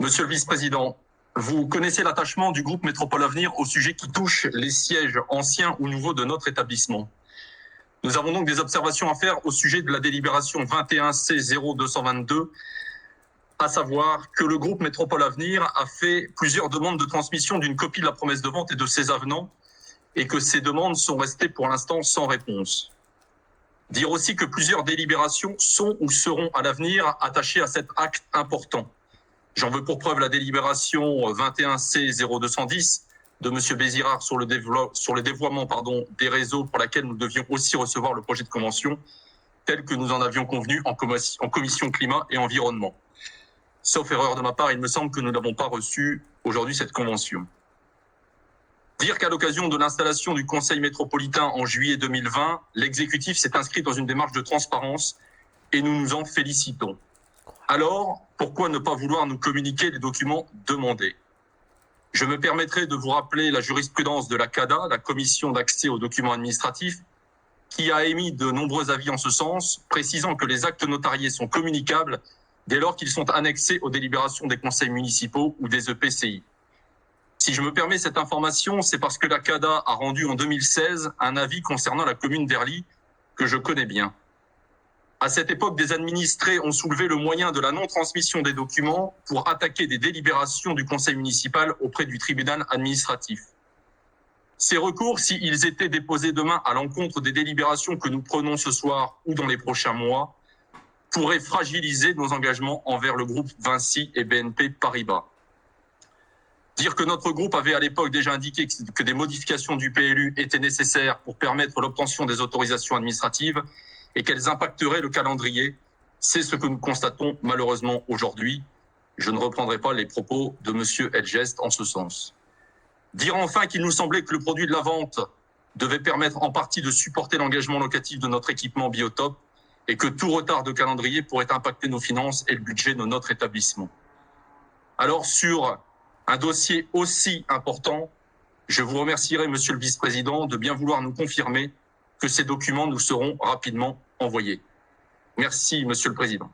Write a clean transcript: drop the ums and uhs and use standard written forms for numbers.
Monsieur le vice-président, vous connaissez l'attachement du groupe Métropole Avenir au sujet qui touche les sièges anciens ou nouveaux de notre établissement. Nous avons donc des observations à faire au sujet de la délibération 21C0222, à savoir que le groupe Métropole Avenir a fait plusieurs demandes de transmission d'une copie de la promesse de vente et de ses avenants, et que ces demandes sont restées pour l'instant sans réponse. Dire aussi que plusieurs délibérations sont ou seront à l'avenir attachées à cet acte important. J'en veux pour preuve la délibération 21C0210 de M. Bézirard sur le dévoiement des réseaux, pour laquelle nous devions aussi recevoir le projet de convention tel que nous en avions convenu en commission climat et environnement. Sauf erreur de ma part, il me semble que nous n'avons pas reçu aujourd'hui cette convention. Dire qu'à l'occasion de l'installation du Conseil métropolitain en juillet 2020, l'exécutif s'est inscrit dans une démarche de transparence et nous nous en félicitons. Alors, pourquoi ne pas vouloir nous communiquer les documents demandés? Je me permettrai de vous rappeler la jurisprudence de la CADA, la Commission d'accès aux documents administratifs, qui a émis de nombreux avis en ce sens, précisant que les actes notariés sont communicables dès lors qu'ils sont annexés aux délibérations des conseils municipaux ou des EPCI. Si je me permets cette information, c'est parce que la CADA a rendu en 2016 un avis concernant la commune d'Herly, que je connais bien. À cette époque, des administrés ont soulevé le moyen de la non-transmission des documents pour attaquer des délibérations du conseil municipal auprès du tribunal administratif. Ces recours, s'ils étaient déposés demain à l'encontre des délibérations que nous prenons ce soir ou dans les prochains mois, pourraient fragiliser nos engagements envers le groupe Vinci et BNP Paribas. Dire que notre groupe avait à l'époque déjà indiqué que des modifications du PLU étaient nécessaires pour permettre l'obtention des autorisations administratives et qu'elles impacteraient le calendrier, c'est ce que nous constatons malheureusement aujourd'hui. Je ne reprendrai pas les propos de M. Edgest en ce sens. Dire enfin qu'il nous semblait que le produit de la vente devait permettre en partie de supporter l'engagement locatif de notre équipement Biotop et que tout retard de calendrier pourrait impacter nos finances et le budget de notre établissement. Alors sur un dossier aussi important, je vous remercierai, Monsieur le Vice-président, de bien vouloir nous confirmer que ces documents nous seront rapidement envoyés. Merci, Monsieur le Président.